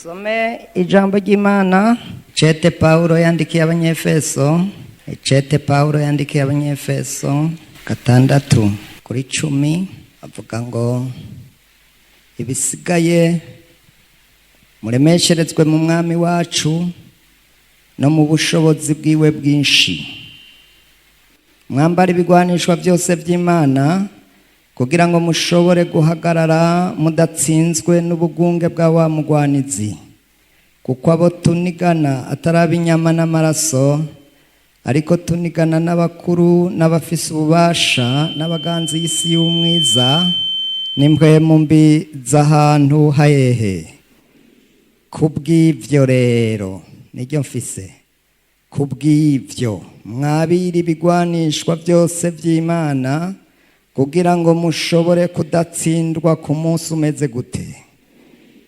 Some ijambo ry'Imana Cete Paulo yandikiye Abanyefeso gatandatu kuri 10 avuga ngo ibisigaye muremesherezwe mu mwami wacu no mu bushobozi bwiwe bwinshi, mwambara ibigwanishwa byose by'Imana kugira ngo mushobore guhagarara mudatsinzwe n'ubugunge bwa wa mugwanizi, kuko abo tunigana atari inyama n'amaraso, ariko tunigana n'abakuru n'abafise ububasha n'abaganzi y'isi y'umwiza n'impwemu mbi z'ahantu hahehe. Kubw'ivyo rero niryo mfise, kubw'ivyo mwabira ibigwanishwa byose by'Imana kugira ngo mushobore kudatsindwa ku munsi umeze gute.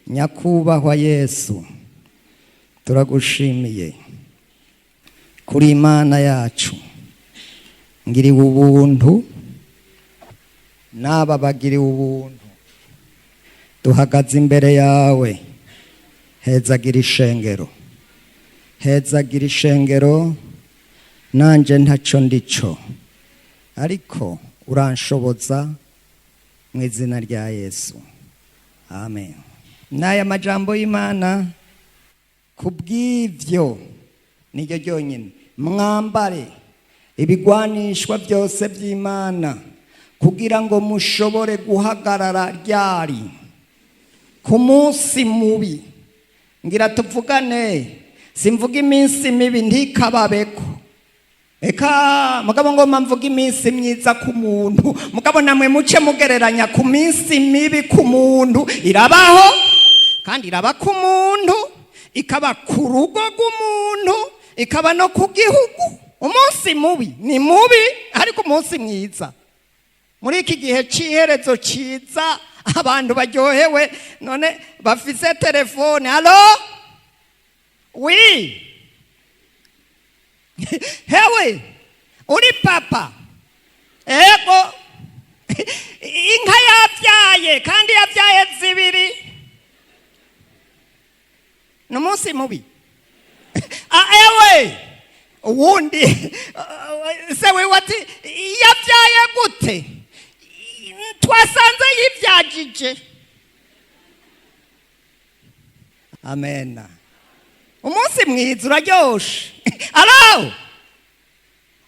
Nyakubahwa Yesu, turagushimiye kuri Imana yacu, ngiriwe ubuntu n'aba bagiriwe ubuntu, duhagaze imbere yawe. Hezagira ishengero, nanje ntaco ndico, ariko uranshoboza mu izina rya Yesu, amen. N'aya majambo y'Imana, kubw'ivyo niryo ryonyine, mwambare ibigwanishwa byose by'Imana kugira ngo mushobore guhagarara ryari ku munsi mubi. Ngira tuvugane, simvuga iminsi mibi ntikababeko, eka mugabo ngoma mvuga iminsi myiza ku muntu. Mugabo namwe muce mugereranya ku minsi mibi ku muntu. Irabaho kandi iraba ku muntu, ikaba ku rugo rw'umuntu, ikaba no ku gihugu. Umunsi mubi ni mubi, ariko umunsi mwiza muri iki gihe c'iherezo ciza, abantu baryohewe none bafise telefone. Halo, oui hewe uri papa, ego inka yavyaye kandi yavyaye zibiri, n'umunsi mubi. Ewe uwundi sewe wati yavyaye gute, twasanze yivyajije. Amen. Umunsi mwiza uraryoshe. Alo,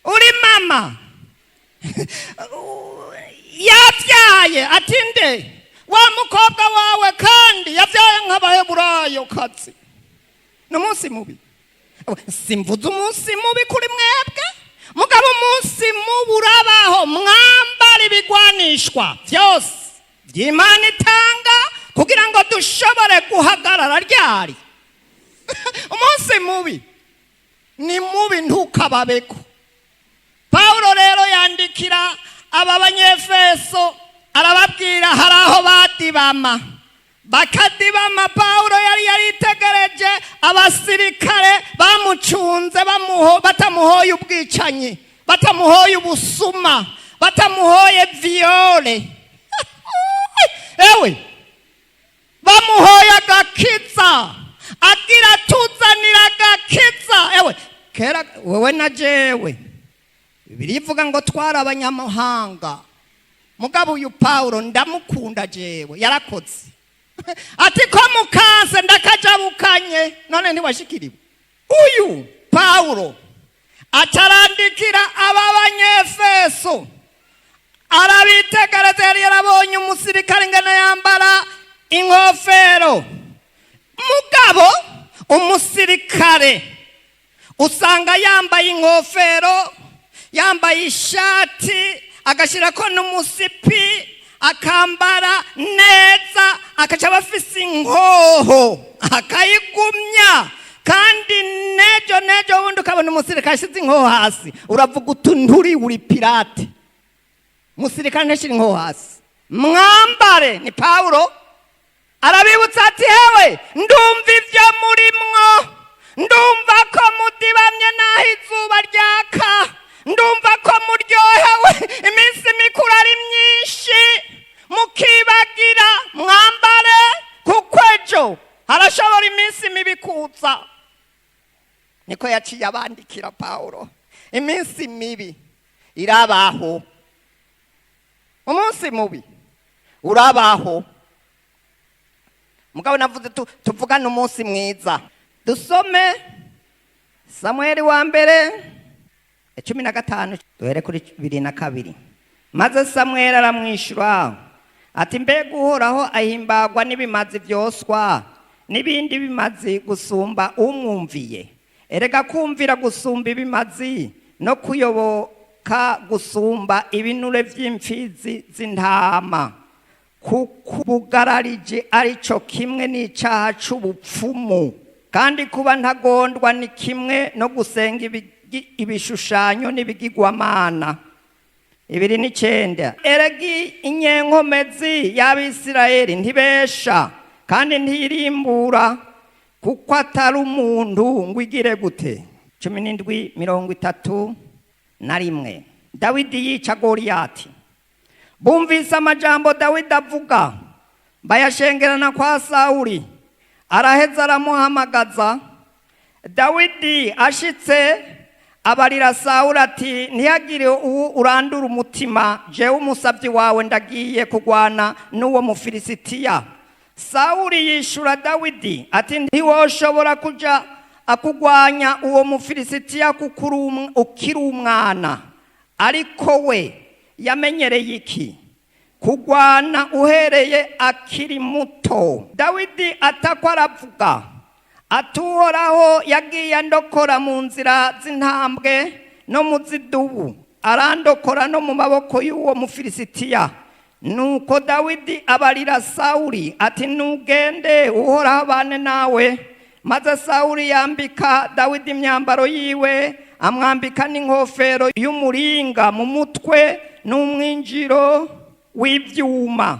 uri mama yavyaye atinde wa mukobwa wawe kandi yavyaye nk'Abaheburayo kazi, n'umunsi mubi. Simvuze umunsi mubi kuri mwebwe, mugabo umunsi mubi urabaho. Mwambara ibigwanishwa byose by'Imana itanga kugira ngo dushobore guhagarara ryari. Umunsi mubi ni mubi, ntukababeko. Paulo rero yandikira aba Banyefeso arababwira hari aho badibama, bakadibama. Paulo yari yaritegereje abasirikare bamucunze, batamuhoye ubwicanyi, batamuhoye ubusuma, batamuhoye viole ewe bamuhoye agakiza, agira tuzanira agakiza. Ewe kera wewe na jewe Bibiliya ivuga ngo twara abanyamahanga, mugabo uyu Paulo ndamukunda jewe, yarakoze ati ko mukanse ndakajabukanye, none ntiwashikiriwe. Uyu Paulo atarandikira aba Banyefeso arabitegereza, yari yarabonye umusirikare ngana yambara inkofero. Mugabo umusirikare usanga yambaye inkofero, yambaye ishati, agashirako n'umusipi, akambara neza, akaca bafise inkoho akayigumya. Kandi nejo wundi ukabona umusirikare ashize inkoho hasi, uravuga utunduri uri pirate. Umusirikare ntashira inkoho hasi. Mwambare. Ni Paulo arabibutsa ati hewe ndumva ivyo murimwo, ndumva ko mudibamye naho izuba ryaka, ndumva ko muryohewe, iminsi mikuru ari myinshi, mukibagira. Mwambare kuko ejo harashobora iminsi mibi kuza, niko yaciye abandikira Pawulo. Iminsi mibi irabaho, umunsi mubi urabaho. Mugabo navuze tuvugana umunsi mwiza. Dusome Samueli wa mbere 15 duhere kuri 22. Maze Samueli aramwishura ati, mbega Uhoraho ahimbagwa n'ibimazi vyoswa n'ibindi bimazi gusumba umwumviye. Erega kumvira gusumba ibimazi no kuyoboka gusumba ibinure vy'imfizi z'intama. Kuko ubugararije arico kimwe n'icaha c'ubupfumu, kandi kuba ntagondwa ni kimwe no gusenga ibishushanyo n'ibigirwamana. 29. Erega inyenkomezi y'Abisirayeli ntibesha kandi ntirimbura, kuko atari umuntu ngo igire gute. 17:31. Dawidi yica Goliyati. Bumvise amajambo Dawidi avuga, bayashengerana kwa Sawuli. Araheza aramuhamagaza. Dawidi ashitse abarira Sawuli ati, ntihagire uwo urandura umutima, jewe umusavyi wawe ndagiye kugwana n'uwo Mufilisitiya. Sawuli yishura Dawidi ati, ntiwoshobora kuja akugwanya uwo Mufilisitiya kuko ukiri umwana. Ariko we yamenyereye iki? Kugwana uhereye akiri muto. Dawidi atakwa aravuga ati, Uhoraho yagiye andokora mu nzira z'intambwe no mu zidubu, arandokora no mu maboko y'uwo Mufilisitiya. Nuko Dawidi abarira Sawuli ati, nugende, Uhoraho abane nawe. Maze Sawuli yambika Dawidi imyambaro yiwe, amwambika n'inkofero y'umuringa mu mutwe n'umwinjiro w'ivyuma.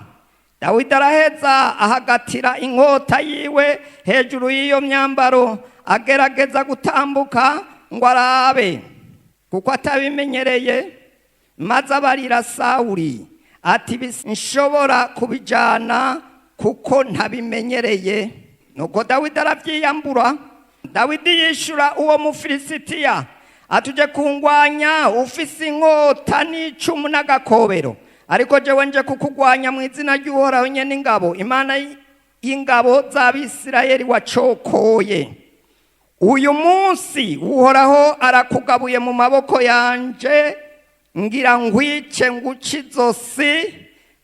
Dawidi araheza ahagatira inkota yiwe hejuru y'iyo myambaro, agerageza gutambuka ngo arabe, kuko atabimenyereye. Maze abarira Sawuli ati, nshobora kubijana kuko ntabimenyereye. Nuko Dawidi aravyiyambura. Dawidi yishura uwo Mufilisitiya ati, uje kungwanya ufise inkota n'icumu n'agakobero, ariko jewe nje kukugwanya mu izina ry'Uhoraho nyene ingabo, Imana y'ingabo z'Abisirayeli wacokoye. Uyu munsi Uhoraho arakugabuye mu maboko yanje, ngira ngwice nguce izosi,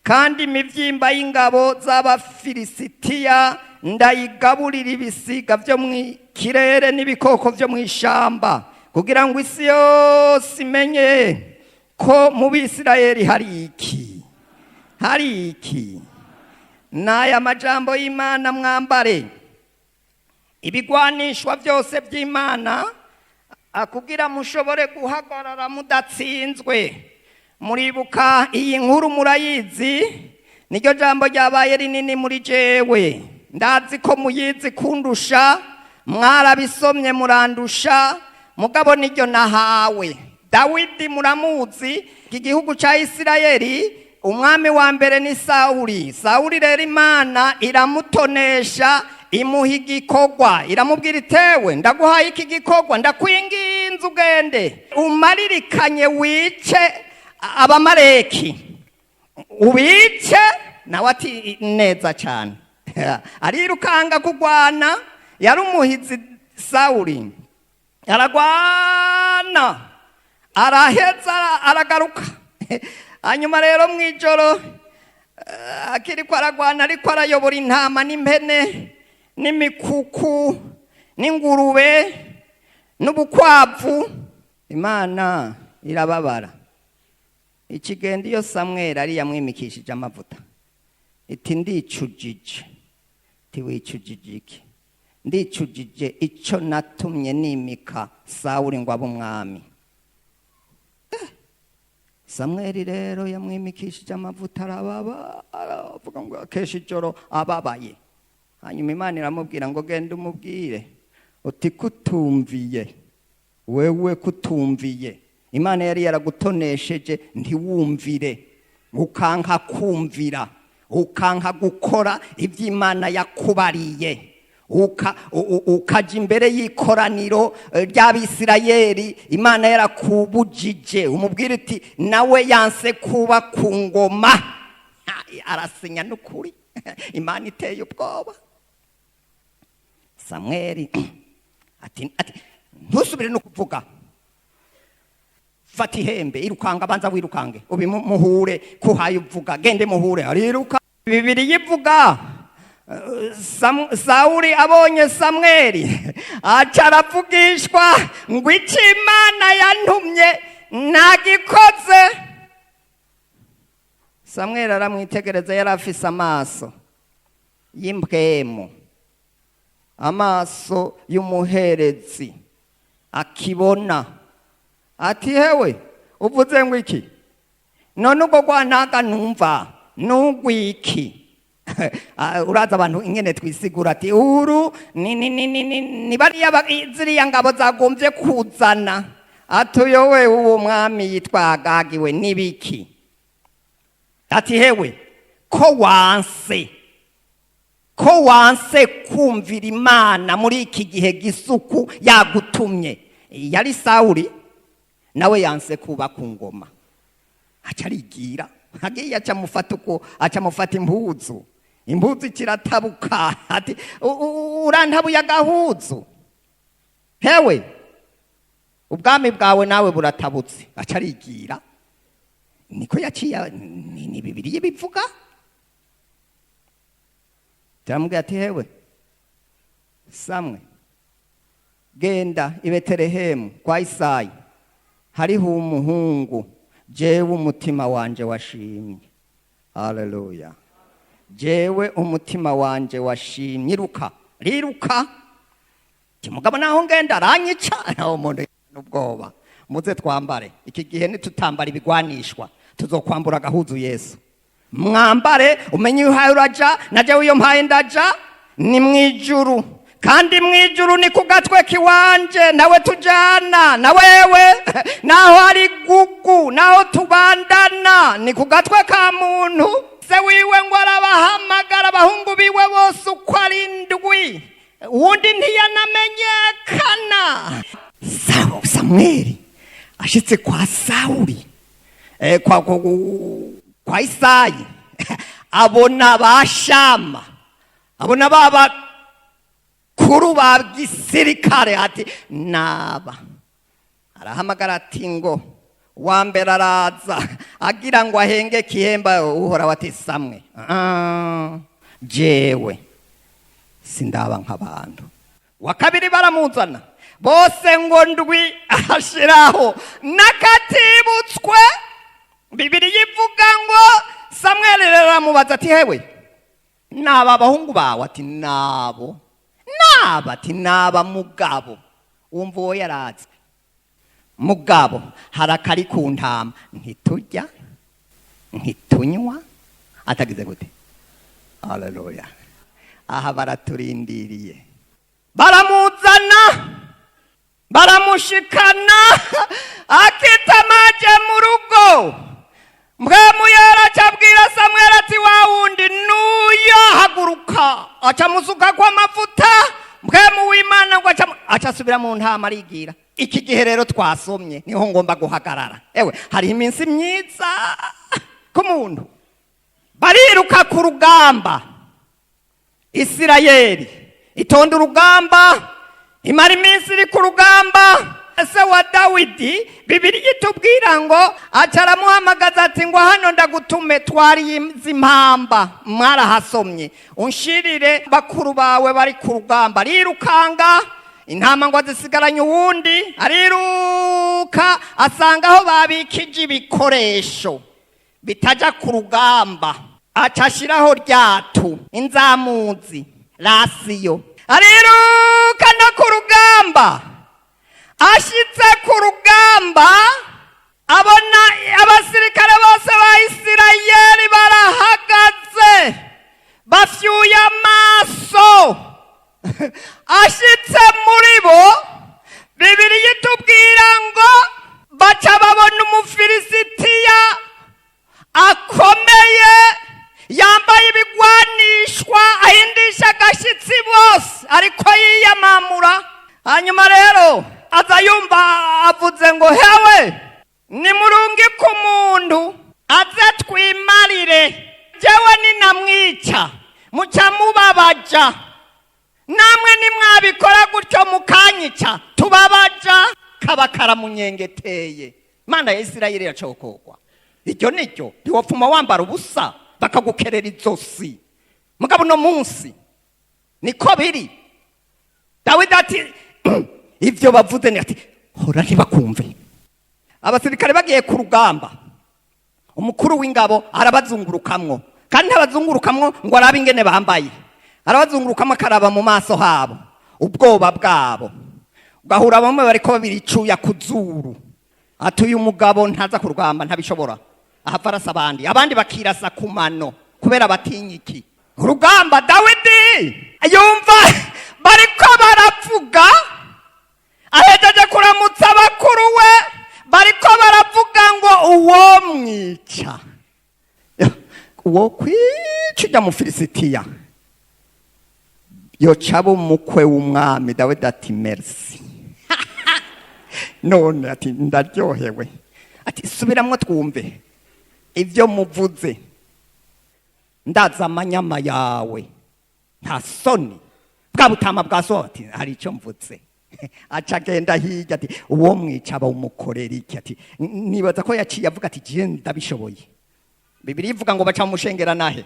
kandi imivyimba y'ingabo z'Abafilisitiya ndayigaburira ibisiga vyo mw'ikirere n'ibikoko vyo mw'ishamba, kugira ngo isi yose imenye ko mu Bisirayeli hari iki. N'aya majambo y'Imana mwambare ibigwanishwa byose by'Imana, akugira mushobore guhagarara mudatsinzwe. Muribuka iyi nkuru murayizi, niryo jambo ryabaye rinini muri jewe. Ndazi ko muyizi kundusha, mwarabisomye murandusha, mugabo niryo nahawe. Dawidi muramuzi, igihugu ca Isirayeli, umwami wa mbere ni Sawuli. Sawuli rero Imana iramutonesha, imuha igikorwa, iramubwira itewe, ndaguhaye iki gikorwa, ndakwinginze ugende umaririkanye wice Abamaleki, ubice. Nawe ati neza cyane. Arirukanga kugwana, yari umuhizi Sawuli. Aragwana, araheza aragaruka. Hanyuma rero mwijoro akiri ko aragwana, ariko arayobora intama n'impene n'imikuku n'ingurube n'ubukwavu. Imana irababara. Ikigenda iyo Samweli ari yamwimikishije amavuta, iti ndicujije. Tiwicujije iki? Ndicujije ico natumye nimika Sawuli ngo abe umwami. Samweli rero yamwimikishije amavuta, arababa, aravuga ngo akesha ijoro ababaye. Hanyuma Imana iramubwira ngo genda umubwire uti kutumviye, wewe kutumviye. Imana yari yaragutonesheje ntiwumvire, ukanka kumvira, ukanka gukora ivy'Imana yakubariye, ukaja imbere y'ikoraniro ry'Abisirayeli, Imana yarakubujije, umubwira iti nawe yanse kuba ku ngoma, arasinya n'ukuri. Imana iteye ubwoba. Samweli ati ntusubire no kuvuga, fata ihembe, irukanga, banza wirukange muhure kuhaye uvuga, gende muhure. Ariruka. Bibiliya ivuga Sawuli abonye Samweli aca aravugishwa ngo icyo Imana yantumye nagikoze. Samweli aramwitegereza, yari afise amaso y'imbwemu, amaso y'umuherezi, akibona. Ati hewe uvuze ngo iki? None ubwo rwantaga numva n'ugwiki. Uraza abantu ingene twisigura ati uru ni bariya ziriya ngabo zagombye kuzana. Ati yowe uwo mwami yitwa Agagi we nibiki? Ati hewe ko wanse kumvira Imana muri iki gihe gisuku yagutumye. Yari Sawuli, nawe yanse kuba ku ngoma, aca arigira. Hagiye aca mufata impuzu kiratabuka. Ati urantabuye agahuzu, hewe ubwami bwawe nawe buratabutse. Aca arigira. Niko yaciye, ni Bibiliya bivuga. Tamubwira ati hewe Samwe, genda i Betelehemu kwa Isayi, hariho umuhungu jewe umutima wanje washimye. Haleluya. Jewe umutima wanje washimye. Riruka. Mugabo naho ngenda aranyica. Naho umuntu n'ubwoba. Muze twambare. Iki gihe nitutambara ibigwanishwa tuzokwambura agahuzu Yesu. Mwambare umenye uhaye uraja, naje uyo mpaye ndaja, ni mwijuru. Kandi mwijuru ni kugatwe kiwanje, nawe tujana, na wewe naho ari gugu, naho tubandana, ni kugatwe ka muntu. Se wiwe ngo arabahamagara abahungu biwe bose uko ari ndwi, uwundi ntiyanamenyekana. Samweli ashitse kwa Sawuli, kwa Isayi, abona bashama, abona baba kuru ba gisirikare. Ati naba, arahamagara ati ngo wambere araza, agira ngo ahenge kihemba. Uhora wati Samwe, jewe sindaba nk'abantu. Wakabiri baramuzana bose ngo ndwi, ashiraho nakatibutswe. Bibiliya ivuga ngo Samweli aramubaza ati hewe naba abahungu bawe? Ati nabo. Ati naba mugabo. Wumva uwo yarazwe. Mugabo harakari ku ntama, ntiturya ntitunywa, atagize gute. Haleluya. Aha baraturindiriye, baramuzana, baramushikana, akitamaje mu rugo. Mpwemu yaracabwira Samweli ati wa wundi nuyo, haguruka. Aca musuka kwa mavuta. Mpwemu w'Imana ngo aca subira mu ntama arigira. Iki gihe rero twasomye niho ngomba guhagarara. Ewe hari iminsi myiza ku muntu. Bariruka ku rugamba. Isirayeli itonda urugamba, imara iminsi iri ku rugamba. Se wa Dawidi, Bibiliya itubwira ngo acaramuhamagaza ati ngo hano ndagutume twari impamba, mwarahasomye, unshirire bakuru bawe bari ku rugamba. Arirukanga, intama ngo zisigaranye uwundi, ariruka asanga aho babikije ibikoresho bitaja ku rugamba. Acashiraho ryatu, inzamuzi, rasiyo, ariruka no ku rugamba. Ashitse ku rugamba, abona abasirikare bose ba Isirayeli barahagaze bafyuye amaso. Ashitse muri bo, Bibiliya itubwira ngo baca babona Umufilisitiya akomeye, yambaye ibigwanishwa, ahindisha agashitsi bose, ari ariyamamura. Hanyuma rero aza yumva avuze ngo hewe nimurungike umuntu aze twimarire, jewe ninamwica muca mubabaja, namwe nimwabikora gutyo mukanyica tubabaja kaba karamunyengeteye. Mana ya Isirayeli iracokogwa. Iryo niryo ntiwopfuma wambara ubusa bakagukerera izosi. Mugabo no munsi niko biri. Dawidi ati ivyo bavuze ni ati hora ntibakumve. Abasirikare bagiye ku rugamba, umukuru w'ingabo arabazungurukamwo, kandi ntabazungurukamwo ngo arabe ingene bambaye, arabazungurukamwo akaraba mu maso habo ubwoba bwabo. Ugahura bamwe bariko babiricuya kuzuru, ati uyu mugabo ntaza ku rugamba ntabishobora, ahava arasa abandi bakirasa ku mano kubera batinyiki. Urugamba Dawidi yumva bariko baravuga, ahejeje kuramutsa bakuru we, bariko baravuga ngo uwo mwica, uwo kwica ujya mu Filisitiya yoca umukwe w'umwami. Dawidi ati merci. None ati ndaryohewe, ati subiramwo twumve ivyo muvuze, ndaza amanyama yawe nta soni, bwa butama bwa so. Ati hari icyo mvuze. Aca agenda hirya ati uwo mwica bawumukorera iki? Ati nibaza ko yaciye avuga ati je ndabishoboye. Bibiliya ivuga ngo baca mushengera nahe,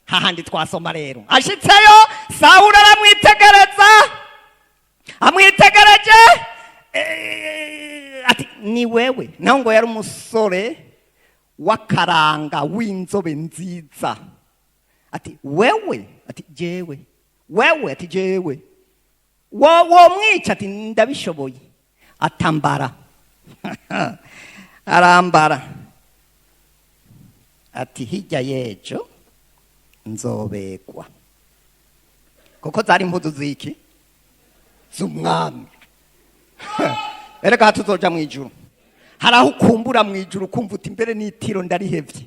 hahandi twasoma rero. Ashitseyo Sawuli aramwitegereza, amwitegereje ati ni wewe? Naho ngo yari umusore wakaranga w'inzobe nziza. Ati wewe? Ati jewe. Wewe? Ati jewe. Wo mwica? Ati ndabishoboye. Atambara arambara ati hirya yejo nzobekwa, kuko zari impuzu ziki z'umwami. Erega tuzoja mu ijuru, haraho ukumbura mu ijuru kumva uti imbere n'itiro ndarihevye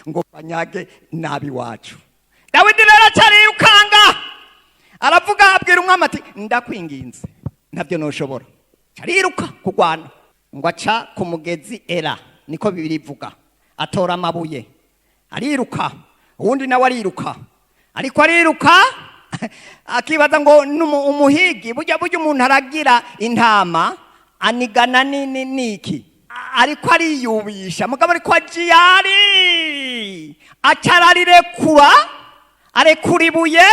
ngo banyage nabi wacu. Dawidi rero acariyukanga, aravuga abwira umwami ati ndakwinginze ntabyo noshobora. Ariruka kugwana, ngo aca ku mugezi Era, niko Bibiliya ivuga, atora amabuye ariruka. Uwundi nawe ariruka, ariko ariruka akibaza ngo umuhigi burya umuntu aragira intama anigana niki, ariko ariyubisha. Mugabo ariko ajiyari acararirekura, arekura ibuye,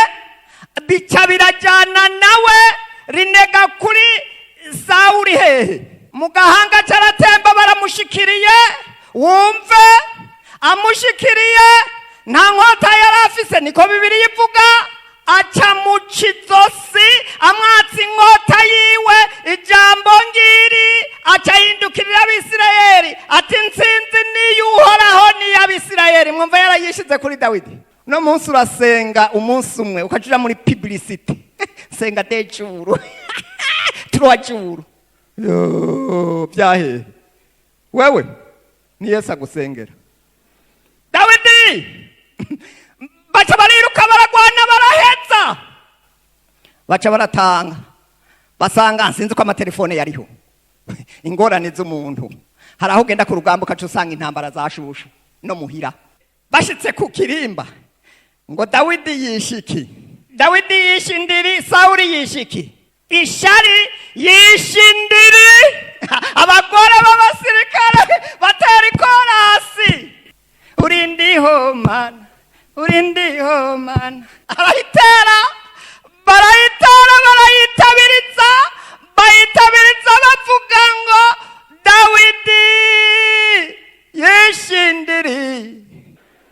bica birajyana nawe rinega kuri Sawuli hehe mu gahanga, caratemba. Baramushikiriye, wumve amushikiriye nta nkota yari afise, niko Bibiliya ivuga. Aca mu kizosi amwatsa inkota yiwe, ijambo ngiri aca yindukirira Abisirayeli ati nsinzi niyo uhoraho niyo Abisirayeli. Mwumva yarayishize kuri Dawidi. No munsi urasenga umunsi umwe ukajira muri publicity senga decuru turwajuru yo byahe wewe ni Yesu agusengera. Dawidi baca bariruka baragwana baraheza, baca baratanga, basanga sinzi ko amatelefone yariho. Ingorane z'umuntu, hari aho ugenda ku rugamba ukaca usanga intambara zashusha no muhira. Bashitse ku kirimba ngo Dawidi yishiki, Dawidi yishindiri, Sawuli yishiki, ishari yishindiri. Abagore b'abasirikare batera ikorasi, urindiho mana, urindiho mana. Arayitera, barayitabiriza, bayitabiriza bavuga ngo Dawidi yishindiri,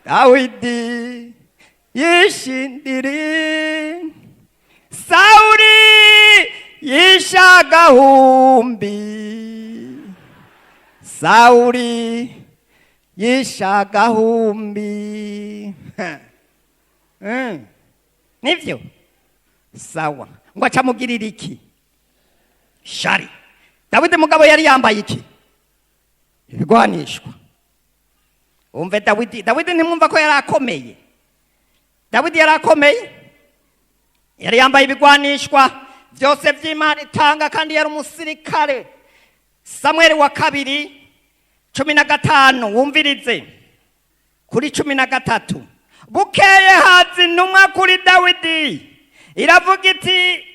Dawidi yishindiri, Sawuli yishagahumbi, Sawuli yishagahumbi. Nivyo sawa, ngo acamugirira iki? Shari. Dawidi mugabo yari yambaye iki? Ibigwanishwa. Umve Dawidi ntimwumva ko yari akomeye. Dawidi yari akomeye, yari yambaye ibigwanishwa byose by'Imana itanga, kandi yari umusirikare. Samweli wa kabiri 15 wumvirize kuri 13. Bukeye haza intumwa kuri Dawidi iravuga iti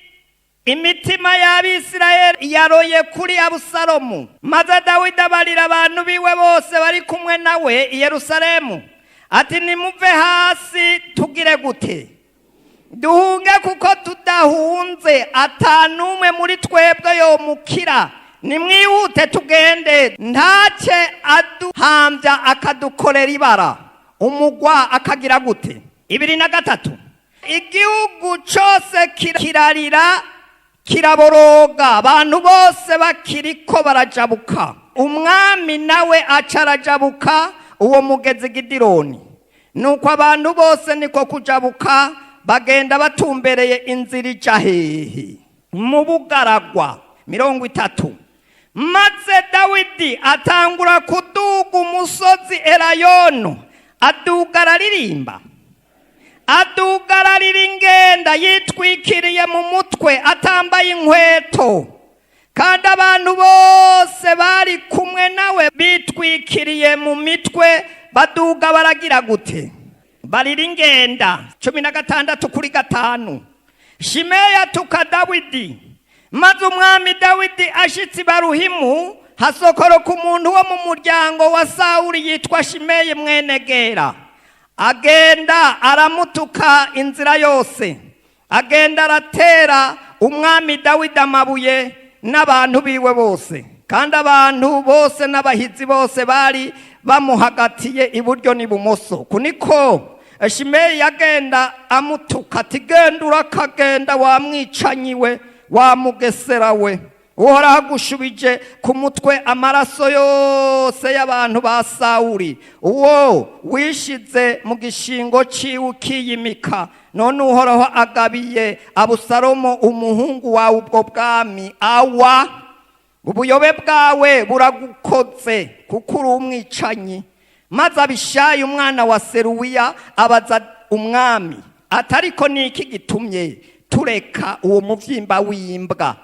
imitima y'Abisirayeli yaroye kuri Abusalomu. Maze Dawidi abarira abantu biwe bose bari kumwe nawe i Yerusalemu ati nimuve hasi tugire gute? Duhunge, kuko tudahunze atanumwe muri twebwe yomukira. Nimwihute tugende, ntacye aduhambya akadukorera ibara, umugwa akagira gute? 23. Igihugu cyose kirarira kiraboroga, abantu bose bakiriko barajabuka. Umwami nawe acarajabuka uwo mugezi Gidironi. Nuko abantu bose niko kujabuka, bagenda batumbereye inzira ija hehe? Mu bugaragwa. 30. Maze Dawidi atangura kuduga umusozi Elayono, aduga araririmba, aduga ararira ingenda, yitwikiriye mu mutwe, atambaye inkweto. Kandi abantu bose bari kumwe nawe bitwikiriye mu mitwe, baduga baragira gute? Barira ingenda. 16:5. Shimeyi atuka Dawidi. Maze umwami Dawidi ashitsi Baruhimu, hasokoroka umuntu wo mu muryango wa Sawuli yitwa Shimeyi mwene Gera. Agenda aramutuka inzira yose, agenda aratera umwami Dawidi amabuye n'abantu biwe bose. Kandi abantu bose n'abahizi bose bari bamuhagatiye iburyo n'ibumoso. Kuniko Shimeyi yagenda amutuka ati genda urakagenda, wamwicanyiwe, wamugesera we, uhora hagushubije ku mutwe amaraso yose y'abantu ba Sawuli, uwo wishize mu gishingo ciwe ukiyimika. None uhoraho agabiye Abusalomu umuhungu wawe ubwo bwami. Awa, ubuyobe bwawe buragukoze, kuko uri umwicanyi. Maze Abishayi umwana wa Seruwiya abaza umwami atariko niki gitumye tureka uwo muvyimba w'imbwa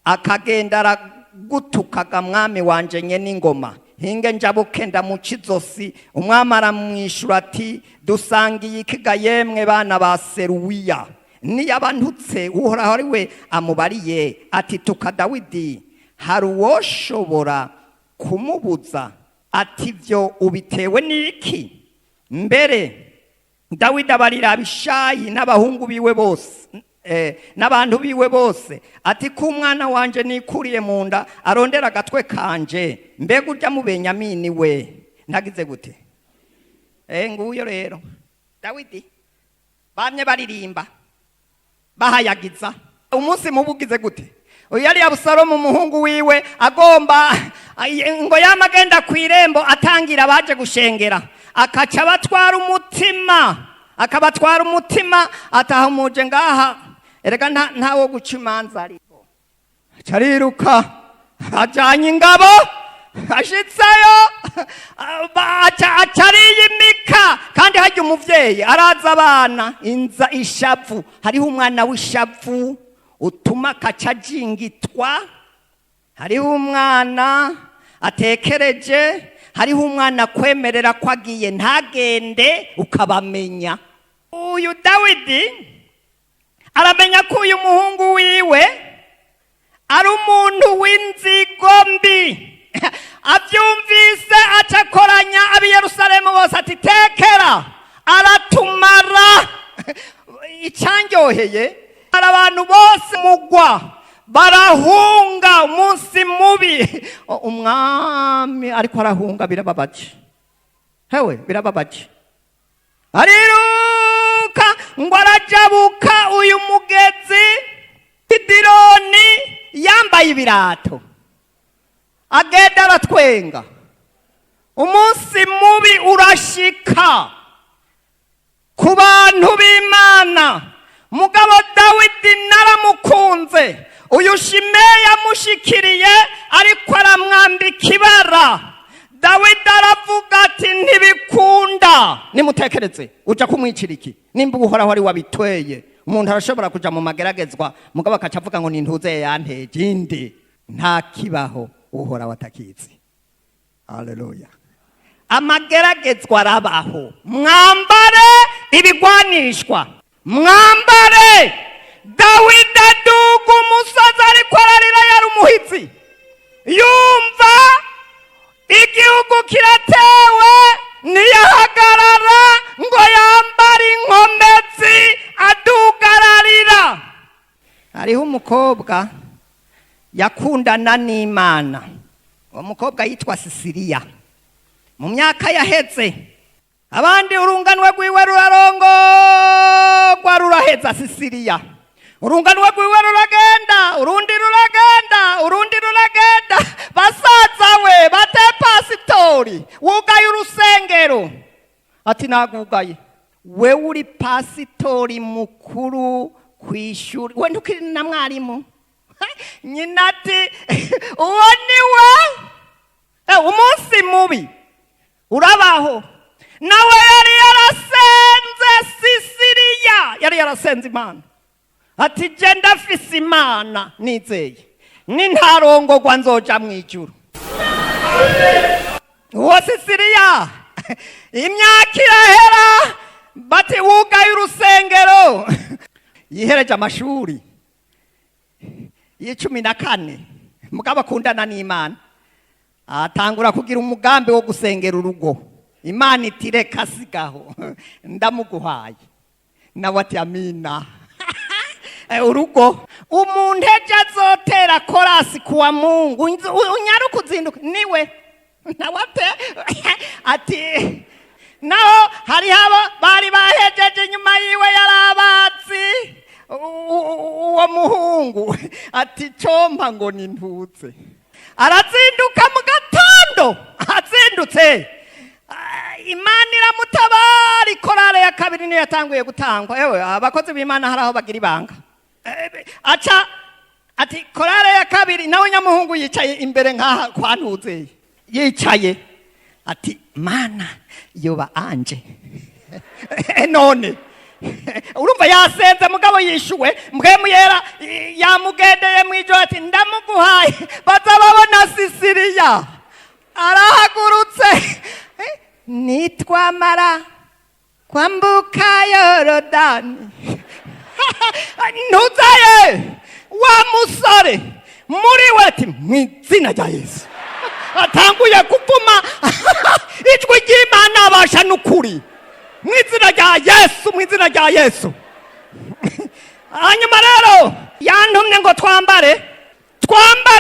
akagenda aragutukaga mwami wanje nyene ingoma? Hinge njabuke ndamuca izosi. Umwami aramwishura ati dusangiye ikiga yemwe bana ba Seruwiya? Niyabantutse uhoraho ari we amubariye ati tuka Dawidi, hari uwoshobora kumubuza? Ati vyo ubitewe niki? Mbere Dawidi abarira Abishayi n'abahungu biwe bose n'abantu biwe bose ati ku mwana wanje nikuriye mu nda arondera agatwe kanje, mbega urya mu Benyamini we nagize gute? Nguyo rero Dawidi bamye baririmba bahayagiza. Umunsi mubugize gute? Uyu yari Abusalomu umuhungu wiwe agomba ngo yamagenda ku irembo atangira baje gushengera, akaca batwara umutima atahumuje ngaha, erega ntawo guca imanza ariko cariruka ajanye ingabo, ashitsayo acariyimika. Kandi harya umuvyeyi araza abana inza ishavu, hariho umwana w'ishavu utuma kaca jingitwa, hariho umwana atekereje, hariho umwana kwemerera ko agiye ntagende ukabamenya. Uyu Dawidi aramenya ko uyu muhungu wiwe ari umuntu w'inzigo mbi. Abyumvise acakoranya ab'i Yerusalemu bose ati tekera aratumara. Icyanyoheye abantu bose mugwa barahunga umunsi mubi. Umwami ariko arahunga, birababaje, hewe birababaje. Ariruka ngo arajabuka uyu mugezi Gidironi yambaye ibirato, agenda aratwenga. Umunsi mubi urashika ku bantu b'Imana. Mugabo Dawidi naramukunze, uyu Shimeyi amushikiriye ariko aramwambika ibara. Dawidi aravuga ati ntibikunda. Nimutekereze uja kumwicira iki nimba uhoraho ari wabitweye? umuntu arashobora kuja mu mageragezwa mugabo akaca avuga ngo nintuze yanteje indi nta kibaho uhora watakizi. Haleluya. Amageragezwa arabaho, mwambare ibigwanishwa, mwambare. Dawidi aduga umusozi ariko ararira, yari umuhitsi, yumva igihugu kiratewe, ntiyahagarara ngo yambare inkomezi, aduga ararira. Hariho umukobwa yakundana n'Imana, uwo mukobwa yitwa Sisiriya. Mu myaka yaheze abandi urunganwe rwiwe rurarongorwa ruraheza, Sisiriya urunganwe rwiwe ruragenda, urundi ruragenda, urundi ruragenda. Basaza we bate pasitori, wugaye urusengero. Ati nagugaye. We uri pasitori mukuru kwishuri, we ntukiri na mwarimu. Nyina ati uwo niwe umunsi mubi urabaho. Nawe yari yarasenze, Sisiriya yari yarasenze Imana. Ati je ndafise Imana nizeye, nintarongorwa nzoja mwijuru. Uwo Sisiriya imyaka irahera, bati wugaye urusengero. Yihereje amashuri y'14 mugabo akundana n'Imana, atangura kugira umugambi wo gusengera urugo. Imana iti reka sigaho ndamuguhaye. Nawe ati amina. Urugo umuntu ejo azotera korasi kuwa Mungu, unyaruka uzinduka niwe. Nawe ati naho hari haba bari bahejeje nyuma yiwe yarabatsi uwo muhungu. Ati compa ngo nintutse. Arazinduka mu gatondo, azindutse Imana iramutabara. Korale ya kabiri niyo yatanguye gutangwa. Ewe abakozi b'Imana hari aho bagira ibanga. Aca ati korale ya kabiri, nawe nyamuhungu yicaye imbere nkaha kwa ntuze yicaye. Ati Mana yoba anje none urumva yasenze mugabo yishuwe, mpwemu yera yamugendeye mwijoro. Ati ndamuguhaye. Baza babona Sisiriya arahagurutse, nitwamara kwambuka Yorodani ntuzaye wa musore muri we. Ati mw'izina rya Yesu. Atanguye kuvuma ijwi ry'Imana abasha n'ukuri, mw'izina rya Yesu, mw'izina rya Yesu. Hanyuma rero yantumye ngo twambare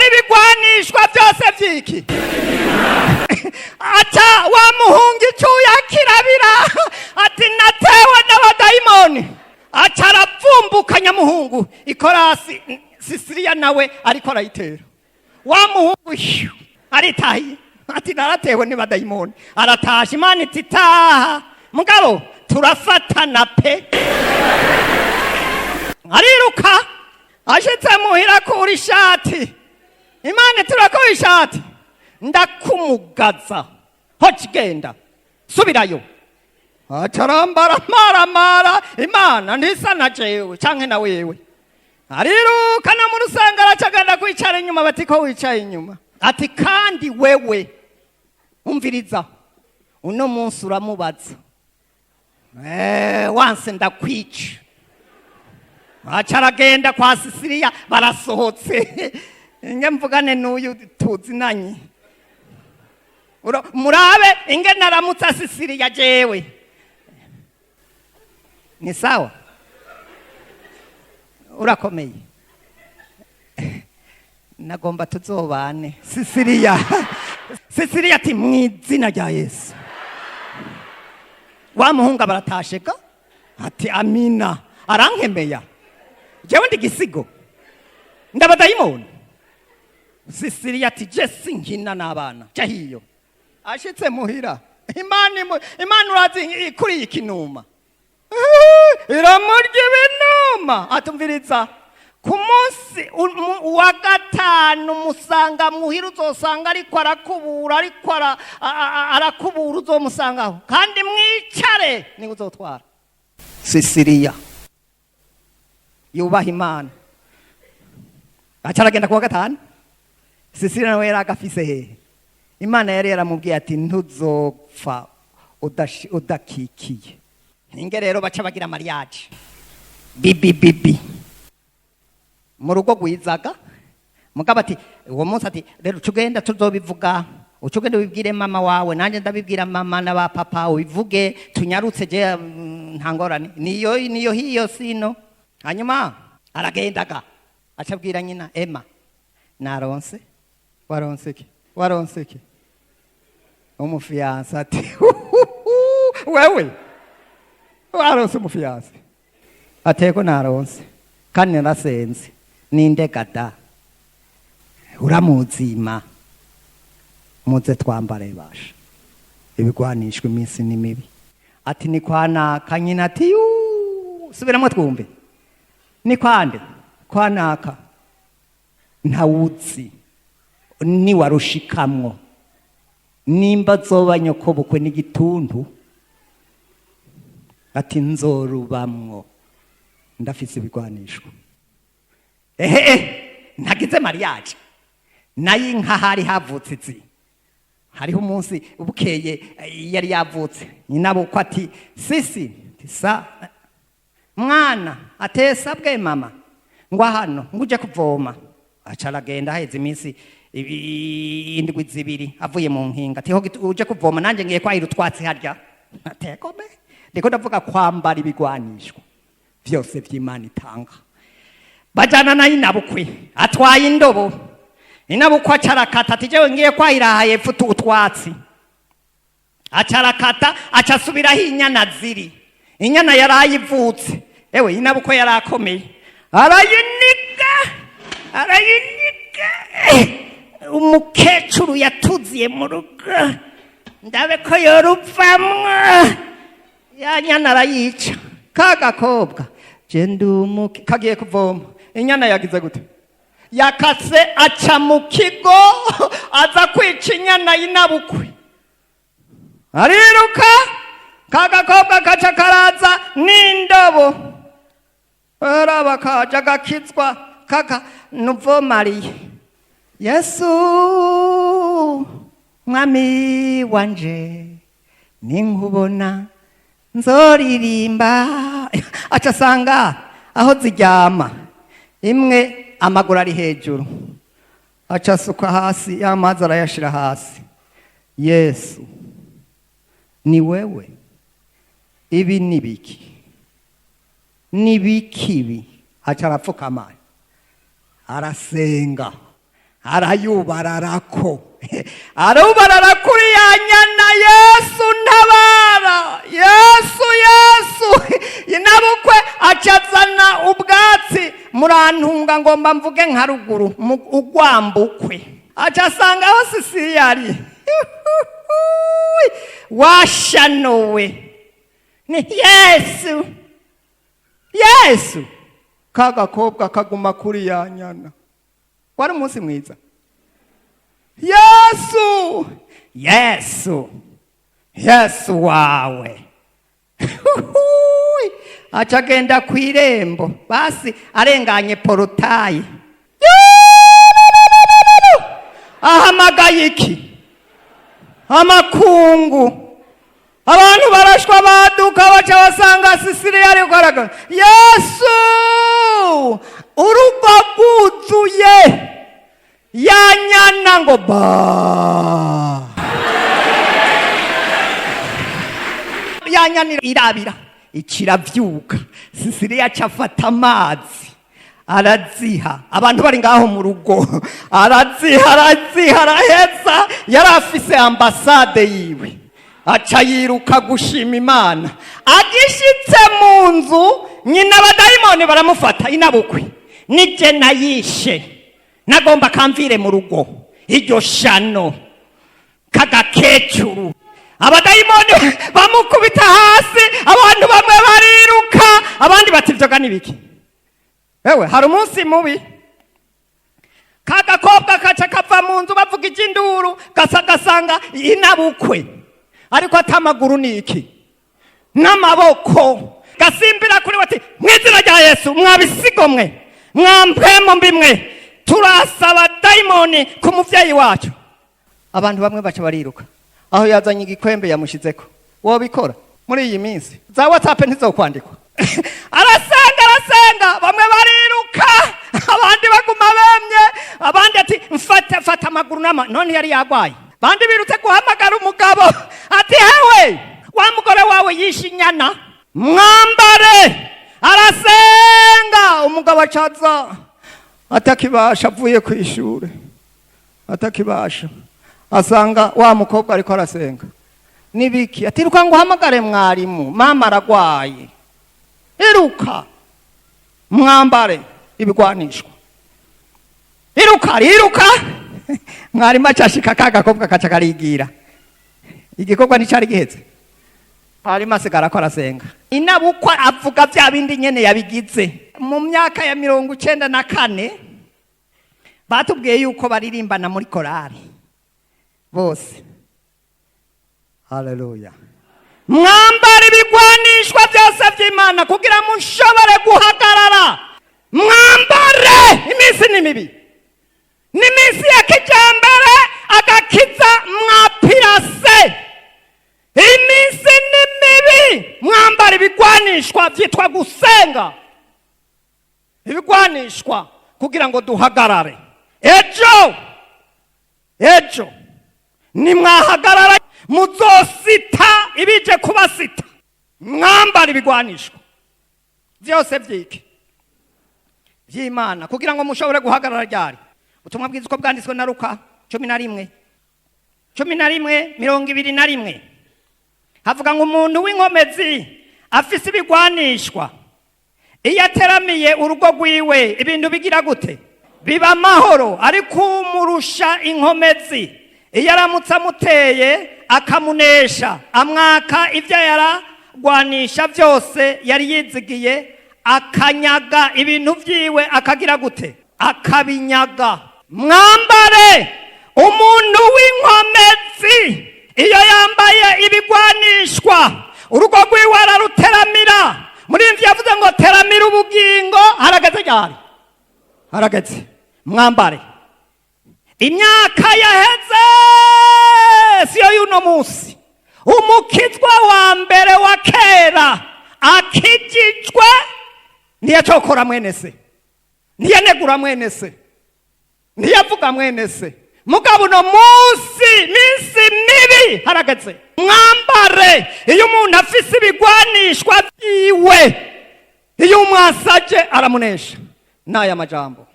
ibigwanishwa byose by'iki. Aca wa muhungu icuya kirabira. Ati natewe n'abadayimoni. Aca arapfumbuka nyamuhungu ikorasi. Sisiriya nawe ariko arayitera. Wa muhungu aritahiye. Ati naratewe n'abadayimoni. Aratasha. Imana iti taha mugabo turafatana pe. Ariruka ashitse muhira kuri ishati. Imana turakora ishati. Ndakumugaza. Hoci genda subirayo. Acarambara mara. Imana ndisa na jewe canke na wewe. Ariruka na mu rusengero acagenda kwicara inyuma. Bati ko wicaye inyuma. Ati kandi wewe umviriza, uno munsi uramubaza wanse ndakwica. Acaragenda kwa Sisiriya barasohotse. Nge mvugane n'uyu tuzinanye. Murabe inge naramutsa Sisiriya jewe. Ni sawa? Urakomeye. Nagomba tuzobane. Sisiriya ati mw'izina rya Yesu. Wa muhunga baratasheka. Ati amina. Arankemeya. Jewe ndi gisigo. Ndabadayimoni. Sisiriya ati jesi nkina n'abana. Jahiyo. Ashitse muhira. Imana urazi ikuri ikinuma. Iramurya ibinuma. Atumviriza. Ku munsi wa gatanu musanga muhira, uzosanga ariko arakubura uzomusangaho. Kandi mwicare ni uzotwara. Sisiriya yubaha imana. Aca aragenda kuwa gatanu. Sisira nawe yari agafise hehe. Imana yari yaramubwiye ati ntuzopfa udakikiye. Inge rero baca bagira mariage. Bibi. Mu rugo gwizaga. Mugabo ati uwo munsi ati rero tugenda tuzobivuga. Ucugende wibwire mama wawe nanje ndabibwira mama na ba papa ubivuge tunyarutse je ntangorane. Niyo hiyo sino. Hanyuma aragendaga. Acabwira nyina Emma naronse waronse ki umufiyanse ati wewe waronse umufiyanse ateko naronse kandi narasenze ninde gada uramuzima muze twambare basha ibigwanishwe iminsi ni mibi ati ni kwana kanyina ati subiramo twumve ni kwande kwanaka ntawuzi ni warushikamwo nimba zoba nyoko bukwe n'igituntu ati nzorubamwo ndafise ibigwanishwa ntagize mariage nayi nka hari havutse izi hariho umunsi ubukeye yari yavutse nyina bukwe ati sisi tisa mwana atesa bwe mama ngwa hano nguje kuvoma aca aragenda haheze iminsi indwi zibiri avuye mu nkinga ati ho uje kuvoma nanje ngiye kwahira utwatsi harya atekome ndiko ndavuga kwambara ibigwanishwa vyose vy'Imana itanga bajana na inabukwe atwaye indobo inabukwe acarakata ati jewe ngiye kwahira hahepfo utwatsi acarakata acasubiraho inyana ziri inyana yarayivutse ewe inabukwe yarakomeye arayinika umukecuru yatuziye mu rugo ndabe ko yorupfamwo yanyana arayica kagakobwa je ndumuke kagiye kuvoma inyana yagize gute yakase aca mu kigo aza kwica inyana y'inabukwe ariruka kagakobwa kaca karaza n'indobo araba kaja gakizwa kaka nuvo Mariya Yesu mwami wanje ninkubona nzoririmba aca sanga aho ziryama imwe amaguru ari hejuru aca suka hasi amazi arayashira hasi Yesu ni wewe ibi nibikibi aca arapfukama arasenga arayubararako arubarara kuri ya nyana Yesu ntabara Yesu inabukwe acazana ubwatsi murantunga ngomba mvuge nka ruguru ugwambukwe acasanga aho sisi yari washanowe ni Yesu kagakobwa kaguma kuri ya nyana wari umunsi mwiza Yesu wawe acagenda kw'irembo basi arenganye porotayi ahamagaye iki amakungu abantu barashwa baduka baca basanga Sisiri ariko araga Yesu urugo rwuzuye yanyana ngo ba yanyana irabira ikiravyuka Sisiri yaca afata amazi araziha abantu bari ngaho mu rugo araziha araheza yarafise ambasade yiwe aca yiruka gushima Imana agishitse mu nzu nyina abadayimoni baramufata inabukwe nije nayishe nagomba kamvire mu rugo iryo shano kagakecuru abadayimoni bamukubita hasi abantu bamwe bariruka abandi bati vyoga nibiki ewe hari umunsi mubi kagakobwa kaca kava mu nzu bavuga ikinduru gasanga inabukwe ariko atamaguru niki n'amaboko gasimbira kuri bati mu izina rya Yesu mwabisigo mwe mwampwemo mbimwe turasaba dayimoni ku muvyeyi wacu. Abantu bamwe baca bariruka aho yazanye igikwembe yamushizeko. Wobikora muri iyi minsi za WhatsApp ntizokwandikwa. arasenga bamwe bariruka abandi baguma bemye abandi ati mfata amaguru none yari yagwaye. Bandi birutse guhamagara umugabo ati hewe wa mugore wawe yishinyana mwambare. Arasenga umugabo acaza atakibasha avuye ku ishure atakibasha asanga wa mukobwa ariko arasenga. Nibiki ati ruka ngo uhamagare mwarimu mama aragwaye. Iruka mwambare ibigwanishwa. Iruka mwarimu acashika kagakobwa kaca karigira. Igikorwa nicari giheze. Mwarimu asigara ko arasenga. Inabukwa avuga vya bindi nyene yabigize. Mu myaka ya 94 batubwiye yuko baririmbana muri korari bose. Haleluya. Mwambara ibigwanishwa byose by'Imana kugira mushobore guhagarara. Mwambare. Iminsi ni mibi, n'iminsi ya kijambere agakiza mwapirase. Iminsi ni mibi. Mwambara ibigwanishwa byitwa gusenga, ibigwanishwa kugira ngo duhagarare. Ejo nimwahagarara muzosita ibije kubasita. Mwambara ibigwanishwa byose byiki by'Imana kugira ngo mushobore guhagarara ryari. Ubutumwa bwiza uko bwanditswe na Luka 11:21 havuga ngo umuntu w'inkomezi afise ibigwanishwa iyo ateramiye urugo rwiwe ibintu bigira gute? Biba amahoro. Ariko umurusha inkomezi iyo aramutse amuteye akamunesha amwaka ibyo yaragwanisha byose yari yizigiye, akanyaga ibintu byiwe akagira gute? Akabinyaga. Mwambare. Umuntu w'inkomezi iyo yambaye ibigwanishwa urugo rwiwe araruteramira. Muri ivyo yavuze ngo teramira ubugingo. Harageze ryari? Harageze. Mwambare. Imyaka yaheze siyo yuno munsi. Umukizwa wa mbere wa kera akijijwe ntiyacokora mwene se, ntiyanegura mwene se, ntiyavuga mwene se. Mugabo uno munsi minsi mibi harageze. Mwambare. Iyo umuntu afise ibigwanishwa byiwe iyo umwasaje aramunesha. Naya majambo.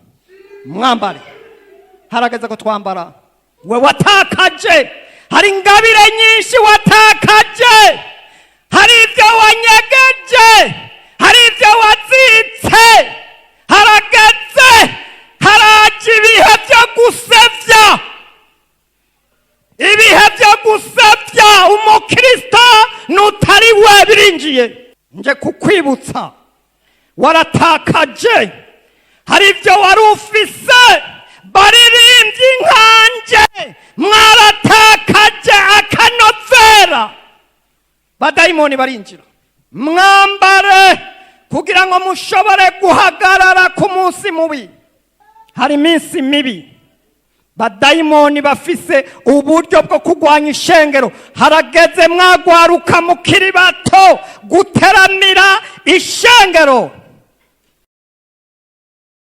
Mwambare. Harageze ko twambara. We watakaje. Hari ingabire nyinshi watakaje. Hari ibyo wanyegeje. Hari ibyo wazitse. Harageze. Haraje ibihe byo gusevya. Ibihe byo gusevya umukristo nutari we birinjiye. Nje kukwibutsa waratakaje. Hari ibyo wari ufise. Baririmbyi nkanje mwaratakaje akanovera. Badayimoni barinjira. Mwambare kugira ngo mushobore guhagarara ku munsi mubi. Hari iminsi mibi. Badayimoni bafise uburyo bwo kugwanya ishengero. Harageze mwagwaruka mukiri bato guteramira ishengero.